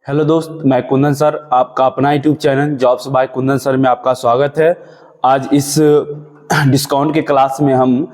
Hello दोस्त, मैं Kundan sir, आपका अपना YouTube channel jobs by Kundan sir में आपका स्वागत है। आज इस डिस्काउंट के क्लास में हम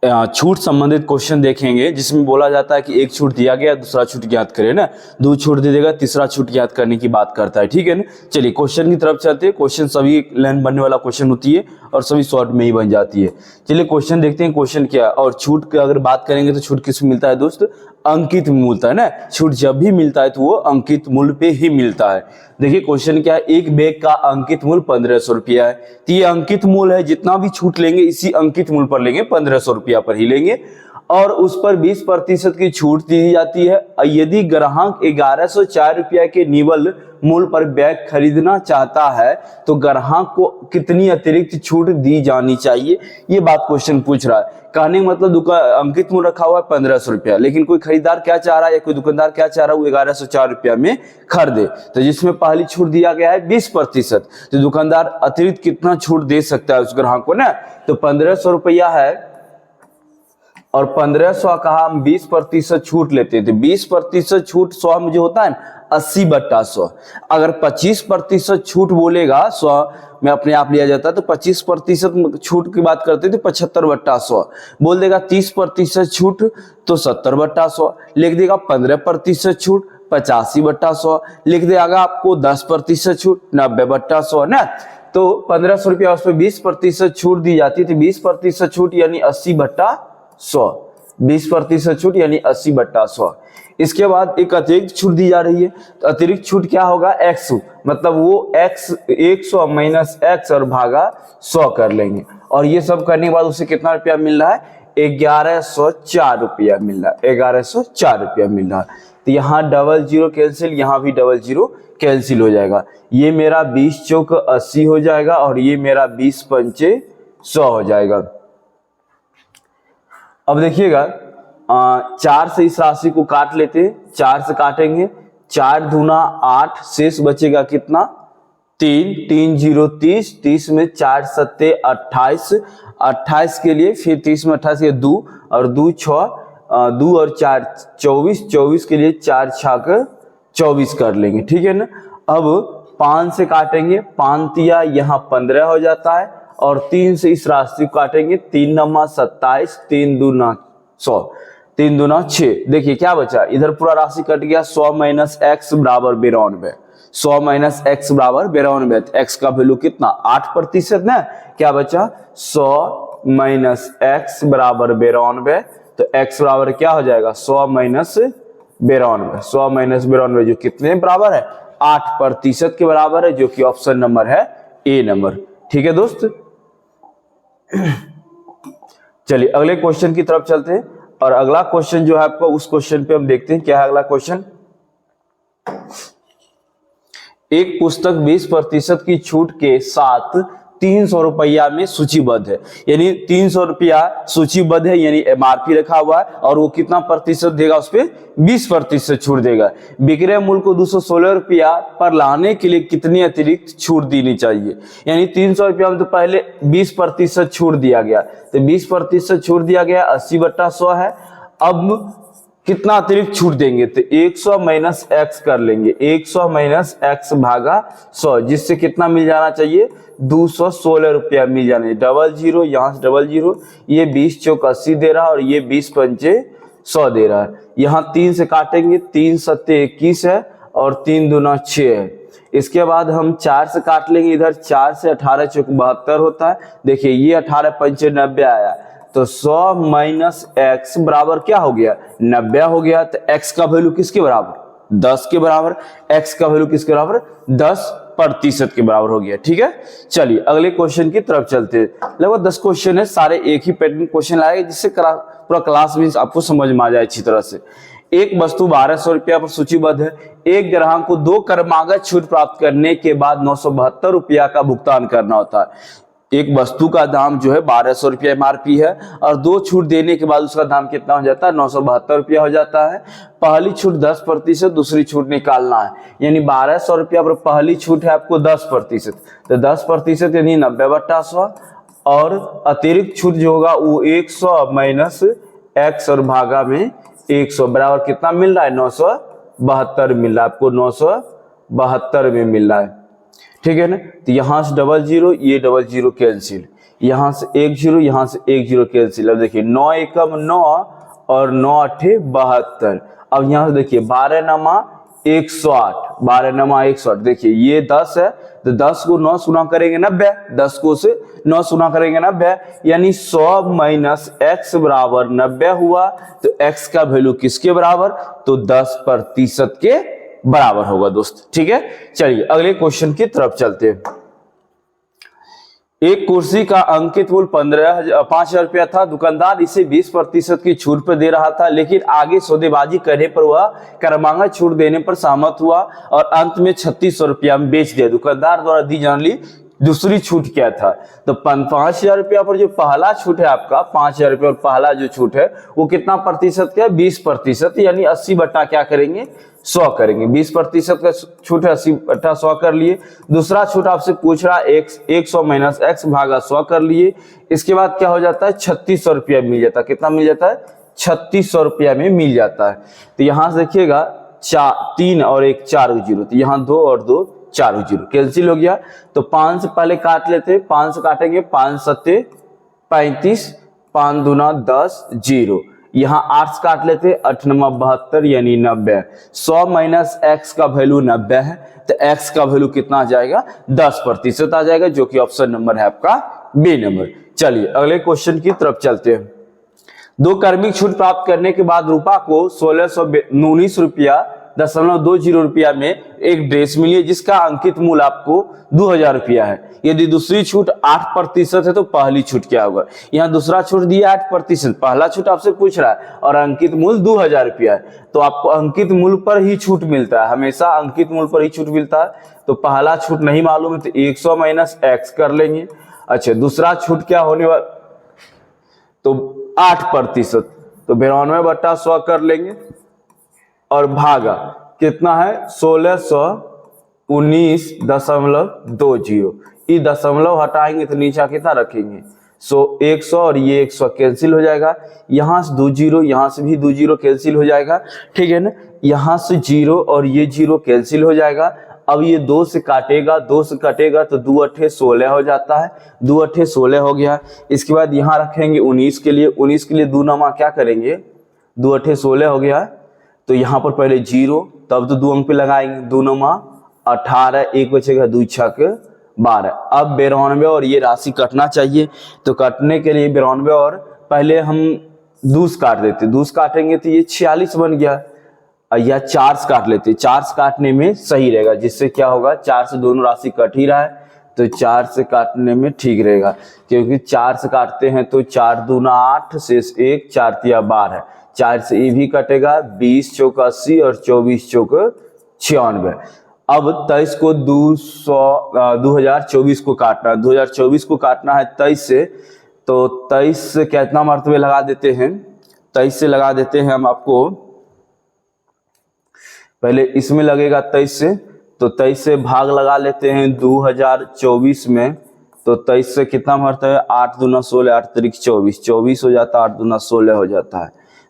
छूट संबंधित क्वेश्चन देखेंगे, जिसमें बोला जाता है कि एक छूट दिया गया, दूसरा छूट ज्ञात करें ना, दो छूट दे देगा, तीसरा छूट ज्ञात करने की बात करता है। ठीक है ना, चलिए क्वेश्चन की तरफ चलते हैं। क्वेश्चन सभी लाइन बनने वाला क्वेश्चन होती है और सभी शॉर्ट में ही बन जाती है। चलिए क्वेश्चन देखते हैं, क्वेश्चन क्या है। और छूट की अगर बात करेंगे तो छूट किस मिलता है दोस्त? अंकित मिलता है ना। छूट जब भी मिलता है तो वो अंकित मूल्य पे ही मिलता है। देखिए क्वेश्चन क्या है, एक बैग का अंकित मूल्य 1500 रुपया है। तो ये अंकित मूल्य है, जितना भी छूट लेंगे इसी अंकित मूल्य पर लेंगे, 1500 रुपया पर ही लेंगे और उस पर 20% की छूट दी जाती है। यदि ग्राहक 1104 रुपया के निवल मूल्य पर बैग खरीदना चाहता है तो ग्राहक को कितनी अतिरिक्त छूट दी जानी चाहिए, ये बात क्वेश्चन पूछ रहा है। कहने का मतलब दुकान अंकित मूल्य रखा हुआ है 1500 रुपया, लेकिन कोई खरीदार क्या चाह रहा है या कोई दुकानदार क्या चाह रहा है, वो 1104 रुपया में खरीदे। तो जिसमें पहली छूट दिया गया है 20%, तो दुकानदार अतिरिक्त कितना छूट दे सकता है उस ग्राहक को ना। तो 1500 रुपया है और 1500 कहा हम 20% छूट लेते हैं, तो 20% छूट 100 में जो होता है 80/100। अगर 25% छूट बोलेगा 100 में अपने आप लिया जाता है, तो 25% छूट की बात करते हैं तो 75/100 बोल देगा। 30% छूट तो 70/100 लिख देगा। 15% छूट 85/100 लिख देगा। आपको 10% छूट 90/100 ना। तो 1500 रुपया उस पर 20% छूट दी जाती है, तो 20% छूट यानी 80/100। 20% छूट यानी 80/100। इसके बाद एक अतिरिक्त छूट दी जा रही है, तो अतिरिक्त छूट क्या होगा? x, मतलब वो x 100 माइनस x और भागा 100 कर लेंगे। और ये सब करने के बाद उसे कितना रुपया मिल रहा है? 1104 रुपया मिल रहा है। 1104 रुपया मिल रहा है। तो यहाँ डबल जीरो कैंसिल, यहाँ भी डबल जीरो कैंसिल हो जाएगा। ये मेरा 20 चौक 80 हो जाएगा और ये मेरा 20 पंचे 100 हो जाएगा। अब देखिएगा 4 से इस राशि को काट लेते हैं। 4 से काटेंगे, 4 दूना 8, शेष बचेगा कितना? 3, 3 0 30, 30 में 4 सत्ते 28, 28 के लिए फिर 30 में 28 के 2 और 2 6, 2 और 4 24, 24 के लिए 4 छाक 24 कर लेंगे। ठीक है ना। अब 5 से काटेंगे, 5 तिया यहाँ 15 हो जाता है और 3 से इस राशि को काटेंगे, 3 नमा 27, 3 दूना 100, 3 दूना 6। देखिए क्या बचा, इधर पूरा राशि कट गया। 100 माइनस एक्स बराबर 92, 100 माइनस एक्स बराबर 92। एक्स का वैल्यू कितना? 8% ना। क्या बचा? 100 माइनस एक्स बराबर 92, तो एक्स बराबर क्या हो जाएगा? 100 माइनस 92। 100 माइनस 92 जो कितने बराबर है? 8% के बराबर है, जो कि ऑप्शन नंबर है ए नंबर। ठीक है दोस्त। चलिए अगले क्वेश्चन की तरफ चलते हैं। और अगला क्वेश्चन जो है आपको, उस क्वेश्चन पे हम देखते हैं क्या है अगला क्वेश्चन। एक पुस्तक 20% की छूट के साथ 300 रुपया में सूचीबद्ध है, यानी 300 रुपया सूचीबद्ध है, यानी एमआरपी रखा हुआ है और वो कितना प्रतिशत देगा? उस पर 20% छूट देगा। विक्रय मूल्य को 216 रुपया पर लाने के लिए कितनी अतिरिक्त छूट देनी चाहिए? यानी 300 रुपया में तो पहले 20% छूट दिया गया, तो 20% छूट दिया गया, 80/100 है। अब कितना अतिरिक्त छूट देंगे? तो 100 माइनस एक्स कर लेंगे, 100 माइनस एक्स भागा 100, जिससे कितना मिल जाना चाहिए? 216 रुपया मिल जाने। डबल जीरो, यहाँ से डबल जीरो, ये 20 चौक 80 दे रहा है और ये 20 पंचे 100 दे रहा है। यहाँ 3 से काटेंगे, 3 सत्ते 21 है और 3 दूना 6 है। इसके बाद हम 4 से काट लेंगे, इधर 4 से 18 चौक 72 होता है। देखिए ये 18 पंचे 90 आया, तो 100 माइनस एक्स बराबर क्या हो गया? 90 हो गया। तो एक्स का वैल्यू किसके बराबर? 10 के बराबर। एक्स का वैल्यू किसके बराबर? 10% के बराबर हो गया। ठीक है। चलिए अगले क्वेश्चन की तरफ चलते हैं। लगभग 10 क्वेश्चन है, सारे एक ही पैटर्न क्वेश्चन लाएंगे, जिससे पूरा क्लास में आपको समझ में आ जाए अच्छी तरह से। एक वस्तु 1200 रुपया पर सूचीबद्ध है। एक ग्राहक को 2 क्रमागत छूट प्राप्त करने के बाद 972 रुपया का भुगतान करना होता है। एक वस्तु का दाम जो है 1200 रुपया एमआरपी है और 2 छूट देने के बाद उसका दाम कितना हो जाता है? 972 रुपया हो जाता है। पहली छूट 10%, दूसरी छूट निकालना है, यानी 1200 रुपया पर पहली छूट है आपको 10%, तो 10% यानी 90/100 और अतिरिक्त छूट जो होगा वो 100 माइनस एक्स और भागा में 100 बराबर कितना मिल रहा है? 900 972 मिल रहा है आपको, 972 में मिल रहा है, ठीक है ना। तो यहाँ से 00, ये 00 कैंसिल, यहाँ से 10, यहाँ से 10 कैंसिल। अब देखिए 9 एकम 9 और 9 अठे 72। अब यहाँ से देखिए 12 नमा 108, 12 नमा 108। देखिए ये 10 है तो 10 को 9 गुना करेंगे 90, 10 को से 9 गुना करेंगे 90, यानी 100 माइनस x बराबर 90 हुआ। तो x का वैल्यू किसके बराबर, तो 10% के बराबर होगा दोस्त, ठीक है। चलिए अगले क्वेश्चन की तरफ चलते हैं। एक कुर्सी का अंकित मूल्य 5,000 रुपया था। दुकानदार इसे 20% की छूट पर दे रहा था, लेकिन आगे सौदेबाजी करने पर वह क्रमांक छूट देने पर सहमत हुआ और अंत में 3600 रुपया में बेच दिया। दुकानदार द्वारा दी जाने वाली दूसरी छूट क्या था, तो 5,000 रुपया पर जो पहला छूट है आपका 5,000 रुपया और पहला जो छूट है वो कितना प्रतिशत का है, 20%, यानी 80 बट्टा क्या करेंगे, 100 करेंगे। 20% का छूट है, 80 बट्टा 100 कर लिए। दूसरा छूट आपसे पूछ रहा है 100 माइनस x भागा 100 कर लिए। इसके बाद क्या हो जाता है, 3600 रुपया मिल जाता है। कितना मिल जाता है, 3600 रुपया में मिल जाता है। तो यहां से देखिएगा 3 और 1 4 जीरो, तो यहाँ 2 और 2 4 जीरो कैंसिल हो गया। तो 5 से पहले काट लेते, 5 से काटेंगे, 5 सत्ते 35, 5 दूना 10 जीरो। यहाँ 8 से काट लेते, 8 नमा 72 यानी 90। 100 माइनस x का वैल्यू 90 है, तो x का वैल्यू कितना आ जाएगा, 10% आ जाएगा, जो कि ऑप्शन नंबर है आपका बी नंबर। चलिए अगले क्वेश्चन की तरफ चलते हैं। 2 कार्मिक छूट प्राप्त करने के बाद रूपा को 1619 रुपया 0.20 रुपया में एक ड्रेस मिली है, जिसका अंकित मूल्य आपको 2000 रुपया है। यदि दूसरी छूट 8% है तो पहली छूट क्या होगा। यहाँ दूसरा छूट दिया 8%, पहला छूट आपसे पूछ रहा है और अंकित मूल्य 2000 रुपया है, तो आपको अंकित मूल्य पर ही छूट मिलता है, हमेशा अंकित मूल्य पर ही छूट मिलता है। तो पहला छूट नहीं मालूम है तो 100 माइनस x कर लेंगे। अच्छा दूसरा छूट क्या होने वाला, तो 8%, तो 92 बट्टा 100 कर लेंगे और भागा कितना है 1619.20। ये दशमलव हटाएंगे तो नीचे कितना रखेंगे 100 और ये 100 कैंसिल हो जाएगा। यहाँ से 2 जीरो, यहाँ से भी 2 जीरो कैंसिल हो जाएगा, ठीक है ना। यहाँ से 0 और ये 0 कैंसिल हो जाएगा। अब ये 2 से काटेगा, 2 से कटेगा तो 2 अठे 16 हो जाता है, 2 अठे 16 हो गया। इसके बाद यहाँ रखेंगे 19 के लिए, 19 के लिए 2 नमा क्या करेंगे, 2 अठे 16 हो गया। तो यहाँ पर पहले 0, तब तो 2 अंक पे लगाएंगे, 2 नमा 18, 1 बचेगा 2 छक 12। अब 92 और ये राशि कटना चाहिए, तो कटने के लिए 92 और पहले हम 2 से काट देते, 2 से काटेंगे तो ये 46 बन गया, या 4 से काट लेते, 4 से काटने में सही रहेगा, जिससे क्या होगा 4 से दोनों राशि कट ही रहा है, तो 4 से काटने में ठीक रहेगा, क्योंकि 4 से काटते हैं तो 4 दूना 8 शेष 1, 4 तिया 12, 4 से ये भी कटेगा, 20 चौक 80 और 24 चौक 96। अब 23 को 2024 को काटना, 2024 को काटना है 23 से, तो 23 से कितना मरतबे लगा देते हैं, 23 से लगा देते हैं हम आपको, पहले इसमें लगेगा 23 से, तो 23 से भाग लगा लेते हैं 2024 में, तो 23 से कितना मरतबे 8 दूना 16, 8 तरीक 24, 24 हो जाता है, 8 दूना 16 हो जाता है,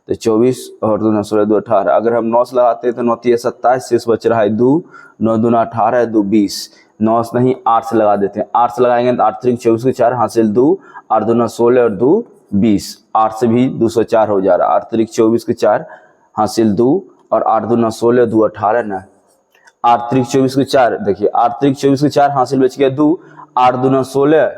तो 24 और 2 दूना 16, 2 18। अगर हम 9 से लगाते हैं तो 9 तिया 27, शेष बच रहा है 2, 9 दूना 18, 2 20, 9 से नहीं 8 से लगा देते हैं, 8 से लगाएंगे तो 8 तरीक 24 के 4 हासिल 2, 8 दूना 16 और 2 20, 8 से भी 204 हो जा रहा है, 8 तरीक 24 के 4 हासिल 2 और 8 दूना 16, 2 18 ना, 8 तरीक 24 के 4, देखिए 8 तरीक 24 के 4 हासिल बच गया 2, 8 दूना 16,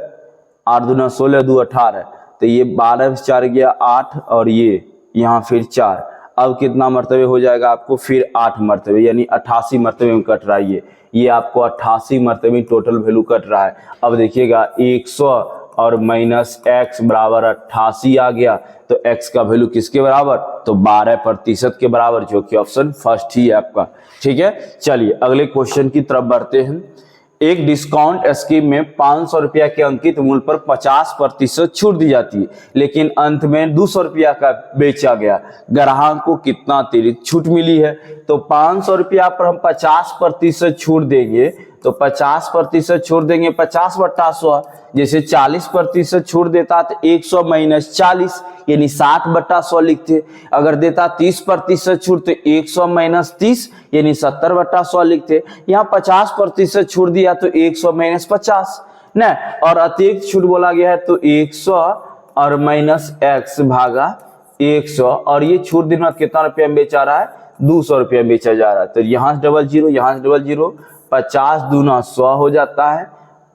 8 दूना 16, 2 18, तो ये 12 से 4 गया 8 और ये यहाँ फिर 4। अब कितना मरतबे हो जाएगा आपको, फिर 8 मरतबे, यानी 88 मरतबे में कट रहा है ये आपको 88 मरतबे में टोटल वैल्यू कट रहा है। अब देखिएगा 100 और माइनस x बराबर 88 आ गया, तो x का वैल्यू किसके बराबर, तो 12% के बराबर, जो कि ऑप्शन फर्स्ट ही है आपका, ठीक है। चलिए अगले क्वेश्चन की तरफ बढ़ते हैं। एक डिस्काउंट स्कीम में 500 रुपया के अंकित मूल्य पर 50% छूट दी जाती है, लेकिन अंत में 200 रुपया का बेचा गया, ग्राहक को कितना अतिरिक्त छूट मिली है। तो 500 रुपया पर हम 50% छूट देंगे तो 50% छोड़ देंगे 50/100। जैसे 40% छोड़ देता तो 100 - 40 यानी 60/100 लिखते। अगर देता 30% छूट तो 100 - 30 यानी 70/100 लिखते। यहाँ 50% छोड़ दिया तो 100 - 50 न, और अतिरिक्त छूट बोला गया है तो 100 और -x भागा 100, और ये छूट दिन में कितना रुपया में बेचा रहा है, 200 रुपया बेचा जा रहा है। तो यहाँ से डबल जीरो, यहाँ से डबल जीरो, 50 दूना 100 हो जाता है।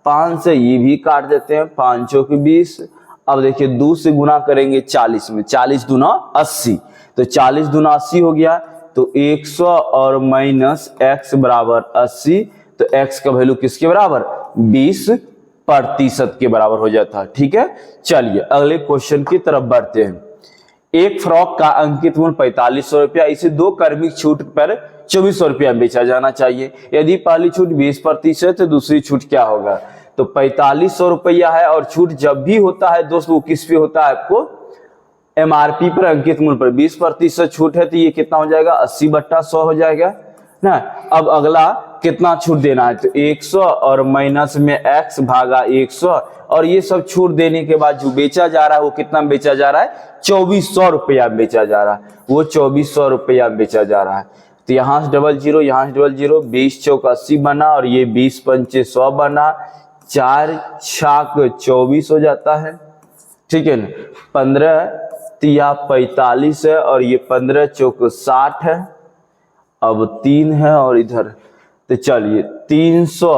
5 से ये भी काट देते हैं, 5 चौक 20। अब देखिए 2 से गुना करेंगे 40 में, 40 दूना 80, तो 40 दूना 80 हो गया। तो 100 और -x बराबर 80, तो x का वैल्यू किसके बराबर, 20% के बराबर हो जाता है। ठीक है, चलिए अगले क्वेश्चन की तरफ बढ़ते हैं। एक फ्रॉक का अंकित मूल्य 4500 रुपया, इसे 2 क्रमिक छूट पर 2400 रुपया बेचा जाना चाहिए। यदि पहली छूट 20% है तो दूसरी छूट क्या होगा। तो 4500 रुपया है, और छूट जब भी होता है दोस्तों वो किस पे होता है, आपको एमआरपी पर, अंकित मूल्य पर। 20% छूट है तो ये कितना हो जाएगा, 80/100 हो जाएगा ना। अब अगला कितना छूट देना है, तो 100 और माइनस में x भागा 100, और ये सब छूट देने के बाद जो बेचा जा रहा है वो कितना में बेचा जा रहा है, 2400 रुपया बेचा जा रहा है, वो 2400 रुपया बेचा जा रहा है। तो यहाँ से डबल जीरो, यहाँ से डबल जीरो, 20 चौक 80 बना, और ये 20 पंचे 100 बना, 4 छाक 24 हो जाता है। ठीक है ना, 15 तिया 45 है, और ये 15 चौक 60 है। अब 3 है और इधर, तो चलिए 300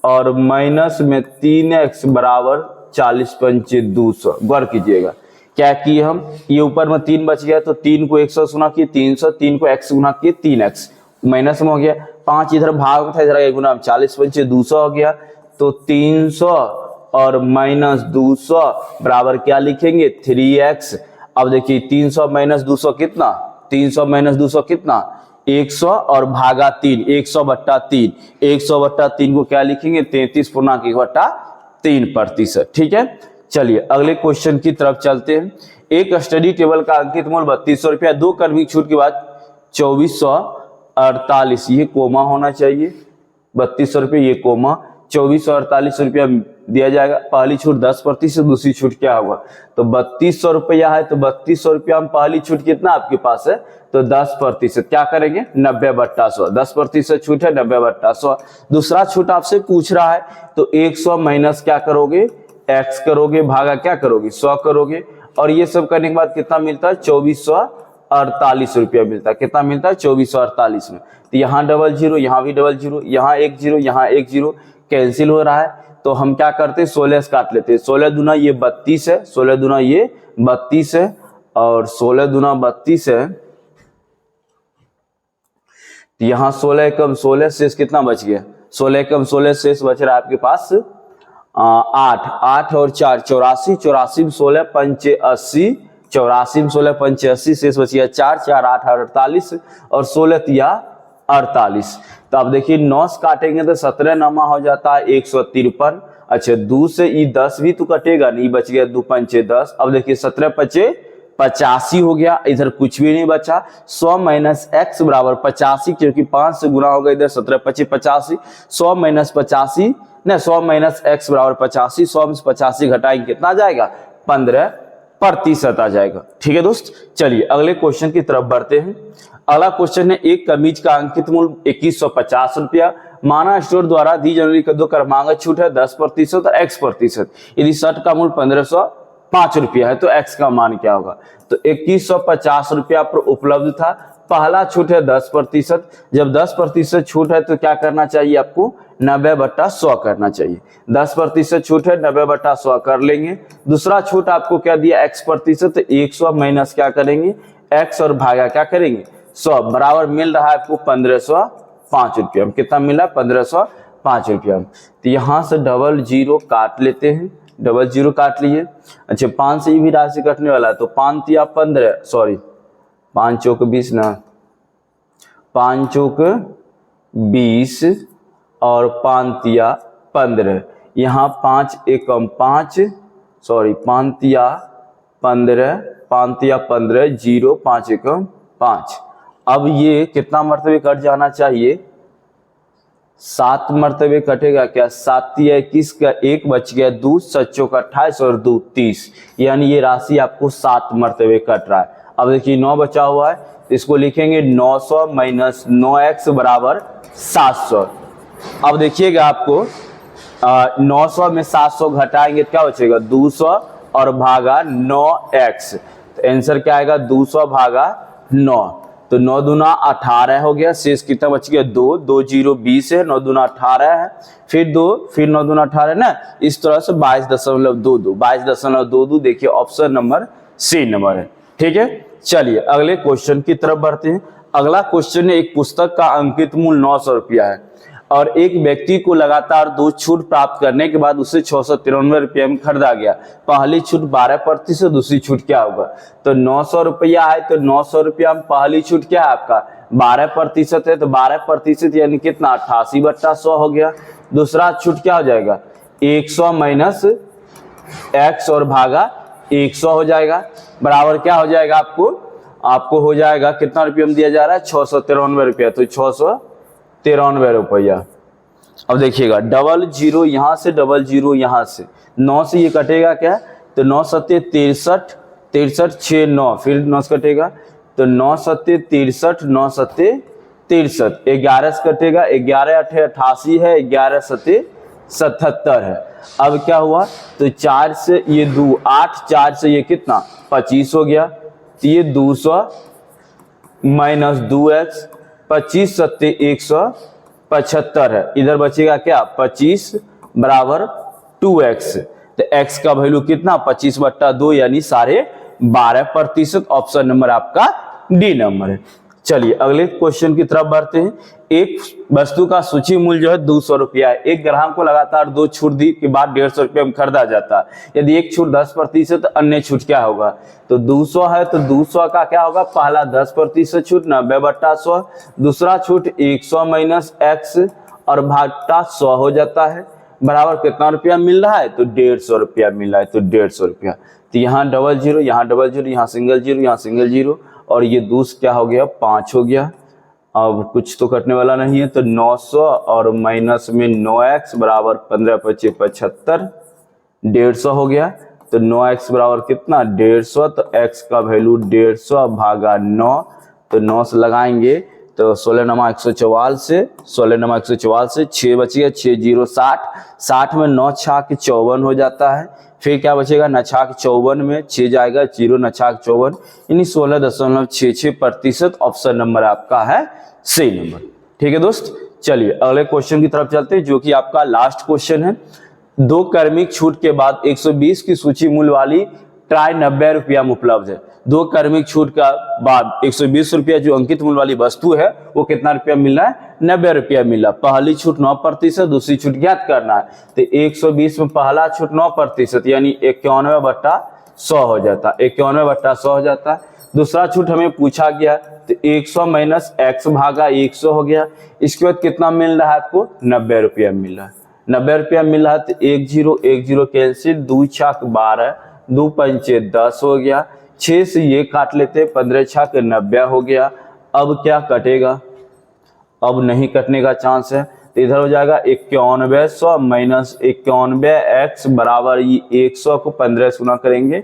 और माइनस में 3x बराबर 40 पंचे 200। गौर कीजिएगा क्या किए हम, ये ऊपर में 3 बच गया तो 3 को 100 गुना किए 300, 3 को x गुना किए 3x, माइनस में हो गया। 5 इधर भाग था, इधर गुना 40 पंचे 200 हो गया। तो 300 और माइनस 200 बराबर क्या लिखेंगे, 3x। अब देखिए 300 माइनस 200 कितना, 300 माइनस 200 कितना, 100 और भागा 3, 100/3, 100/3 को क्या लिखेंगे, 33.1/3%। ठीक है, चलिए अगले क्वेश्चन की तरफ चलते हैं। एक स्टडी टेबल का अंकित मूल्य 3200 रुपया, 2 क्रमिक छूट के बाद 2448, ये कोमा होना चाहिए, 3200 रुपये ये कोमा, 2448 रुपया दिया जाएगा। पहली छूट 10%, दूसरी छूट क्या होगा, तो 3200 रुपया है, तो 3200 रुपया में पहली छूट कितना आपके पास है, तो 10%, क्या करेंगे 90/100, 10% छूट है 90/100। दूसरा छूट आपसे पूछ रहा है तो 100 माइनस क्या करोगे, x करोगे, भागा क्या करोगे 100 करोगे, और ये सब करने के बाद कितना मिलता है, 2448 रुपया मिलता है। कितना मिलता है, 2448 में। तो यहाँ डबल जीरो, यहाँ भी डबल जीरो, यहाँ एक जीरो, यहाँ एक जीरो, कैंसिल हो रहा है। तो हम क्या करते हैं, 16 से काट लेते हैं। 16 दूना ये 32 है, 16 दूना ये 32 है, और 16 दूना 32 है। तो यहाँ 16 कम 16 शेष कितना बच गया, 16 कम 16 शेष बच रहा है आपके पास 8, 8 और 4 84, 84 में 16 पंचे 80, 84 में 16 पंचे 80, शेष बच गया 4, 4 8 48, और 16 तिया 48। तो अब देखिए 9 से काटेंगे तो 17 नमा हो जाता है 153। अच्छा 2 से ये 10 भी तो कटेगा नहीं, बच गया 2 पंचे 10। अब देखिए 17 पचे 85 हो गया, इधर कुछ भी नहीं बचा। 100 माइनस x बराबर 85, क्योंकि 5 से गुना होगा, इधर 17 पचे 85, 100 माइनस 85 ना, 100 माइनस x बराबर 85, 100 में 85 घटाएंगे कितना आ जाएगा, 15% आ जाएगा। ठीक है दोस्त, चलिए अगले क्वेश्चन की तरफ बढ़ते हैं। अगला क्वेश्चन है, एक कमीज का अंकित मूल्य 2150 रुपया, माना स्टोर द्वारा दी जाने वाली 2 क्रमांक छूट है 10% और x%। यदि शर्ट का मूल्य 1505 रुपया है तो x का मान क्या होगा। तो 2150 रुपया पर उपलब्ध था, पहला छूट है 10%। जब 10% छूट है तो क्या करना चाहिए आपको, 90/100 करना चाहिए। 10% छूट है, 90/100 कर लेंगे। दूसरा छूट आपको क्या दिया, x%, 100 माइनस क्या करेंगे, x और भागा क्या करेंगे 100, बराबर मिल रहा है आपको 1505 रुपया। कितना मिला, 1505 रुपया। तो यहाँ से डबल जीरो काट लेते हैं, डबल जीरो काट लिए। अच्छा 5 से ये भी राशि कटने वाला है, तो 5 तिया 15, सॉरी 5 चौक 20 ना, 5 चौक 20 और 5 तिया 15। यहाँ 5 एकम 5, सॉरी 5 तिया 15, 5 तिया 15, 0 5 एकम 5। अब ये कितना मरतबे कट जाना चाहिए, 7 मरतबे कटेगा क्या, 7 या 21 का 1 बच गया, 2 सच्चों का 28 और 2 30, यानी ये राशि आपको 7 मरतबे कट रहा है। अब देखिए 9 बचा हुआ है, इसको लिखेंगे 900 माइनस 9x बराबर 700। अब देखिएगा आपको 900 में 700 घटाएंगे तो क्या बचेगा 200 और भागा 9x, तो आंसर क्या आएगा 200 भागा 9, तो 9 दूना 18 हो गया, शेष कितना बच गया 2, 2 0 20 है, 9 दूना 18 है, फिर 2, फिर 9 दूना 18 ना, इस तरह से 22.22, 22.22 देखिए ऑप्शन नंबर सी नंबर है। ठीक है, चलिए अगले क्वेश्चन की तरफ बढ़ते हैं। अगला क्वेश्चन है, एक पुस्तक का अंकित मूल्य 900 रुपया है और एक व्यक्ति को लगातार 2 छूट प्राप्त करने के बाद उसे 693 रुपये में खरीदा गया। पहली छूट 12%, दूसरी छूट क्या होगा, तो 900 रुपया है तो 900 रुपया में पहली छूट क्या है आपका 12% है, तो 12% यानी कितना 88/100 हो गया। दूसरा छूट क्या हो जाएगा 100 माइनस x और भागा 100 हो जाएगा, बराबर क्या हो जाएगा आपको हो जाएगा कितना रुपये में दिया जा रहा है 693 रुपया, तो 693 रुपया। अब देखिएगा 00 यहाँ से 00 यहाँ से 9 से ये कटेगा क्या, तो 9 सत्ते 63, 63 6 9, फिर 9 से कटेगा तो 9 सत्ते 63, 9 सत्ते 63, 11 से कटेगा 11 8 88 है, 11 सत्ते 77 है। अब क्या हुआ, तो 4 से ये 2 8, 4 से ये कितना 25 हो गया, तो ये 200 माइनस 2x, 25 सत्ते 175 है, इधर बचेगा क्या 25 बराबर 2x, तो x का वैल्यू कितना 25/2 यानी 12.5%, ऑप्शन नंबर आपका डी नंबर है। चलिए अगले क्वेश्चन की तरफ बढ़ते हैं। एक वस्तु का सूची मूल्य जो है 200 रुपया है, एक ग्राहक को लगातार 2 छूट दी के बाद 150 रुपये में खरीदा जाता है। यदि एक छूट 10% तो अन्य छूट क्या होगा, तो 200 है तो 200 का क्या होगा, पहला 10% छूट 90/100, दूसरा छूट 100 माइनस x और भागा 100 हो जाता है, बराबर कितना रुपया मिल रहा है, तो 150 रुपया मिल रहा है, तो 150 रुपया। तो यहाँ 00, यहाँ 00, यहाँ सिंगल जीरो, यहाँ सिंगल जीरो, और ये दूसरा क्या हो गया 5 हो गया। अब कुछ तो कटने वाला नहीं है, तो 900 और माइनस में 9x बराबर 15 25 75, 150 हो गया, तो 9x बराबर कितना 150, तो x का वैल्यू 150 भागा 9, तो 9 से लगाएंगे तो 16 नमा 144 से 16 नमा 144 से 6 बचिए 6 0 60, 60 में 9 छाक 54 हो जाता है, फिर क्या बचेगा 9 छाक 54 में 6 जाएगा 0 9 छाक 54, यानी 16.66%, ऑप्शन नंबर आपका है सी नंबर। ठीक है दोस्त, चलिए अगले क्वेश्चन की तरफ चलते हैं जो कि आपका लास्ट क्वेश्चन है। 2 क्रमिक छूट के बाद 120 की सूची मूल्य वाली ट्राई 90 रुपया में उपलब्ध है। 2 क्रमिक छूट का बाद 120 रुपया जो अंकित मूल्य वाली वस्तु है वो कितना रुपया मिल रहा है 90 रुपया मिल रहा है। पहली छूट 9%, दूसरी छूट ज्ञात करना है, तो 120 में पहला छूट 9% यानी 91/100 हो जाता है, 91/100 हो जाता है। दूसरा छूट हमें पूछा गया तो 100 माइनस x भागा 100 हो गया। इसके बाद कितना मिल रहा है आपको 90 रुपया मिल रहा है, 90 रुपया मिल रहा है, तो 1 0 1 0 कैंसिल, 2 छाक 12, 2 पंचे 10 हो गया, 6 से ये काट लेते 15 छाक 90 हो गया। अब क्या कटेगा, अब नहीं कटने का चांस है, तो इधर हो जाएगा 9100 माइनस 91x बराबर ये 100 को 15 से गुना करेंगे,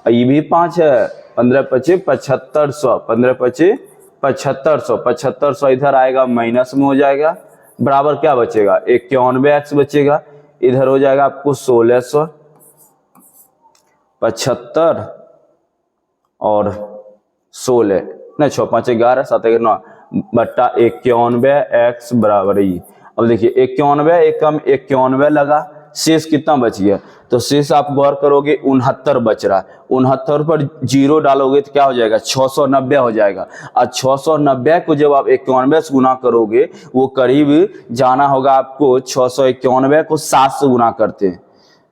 ये भी 5 है, 15 25 7500, 15 25 7500, 7500 इधर आएगा माइनस में हो जाएगा, बराबर क्या बचेगा 91x बचेगा, इधर हो जाएगा आपको 1675 और 16 नहीं 6 5 11 7 1 9 बट्टा 91x बराबर ही। अब देखिए 91 एक कम 91 लगा, शेष कितना बच गया, तो शेष आप गौर करोगे 69 बच रहा है, 69 पर 0 डालोगे तो क्या हो जाएगा 690 हो जाएगा, और 690 को जब आप 91 से गुना करोगे वो करीब जाना होगा आपको 691 को 7 से गुना करते हैं,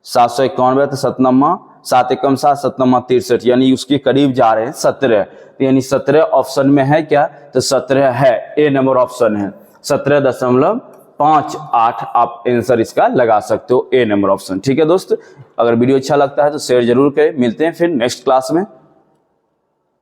791 तो 7 7 एकम 7 7 63 यानी उसके करीब जा रहे हैं 17, यानी 17 ऑप्शन में है क्या, तो 17 है, ए नंबर ऑप्शन है 17.58 आप आंसर इसका लगा सकते हो, ए नंबर ऑप्शन। ठीक है दोस्त, अगर वीडियो अच्छा लगता है तो शेयर जरूर करें, मिलते हैं फिर नेक्स्ट क्लास में।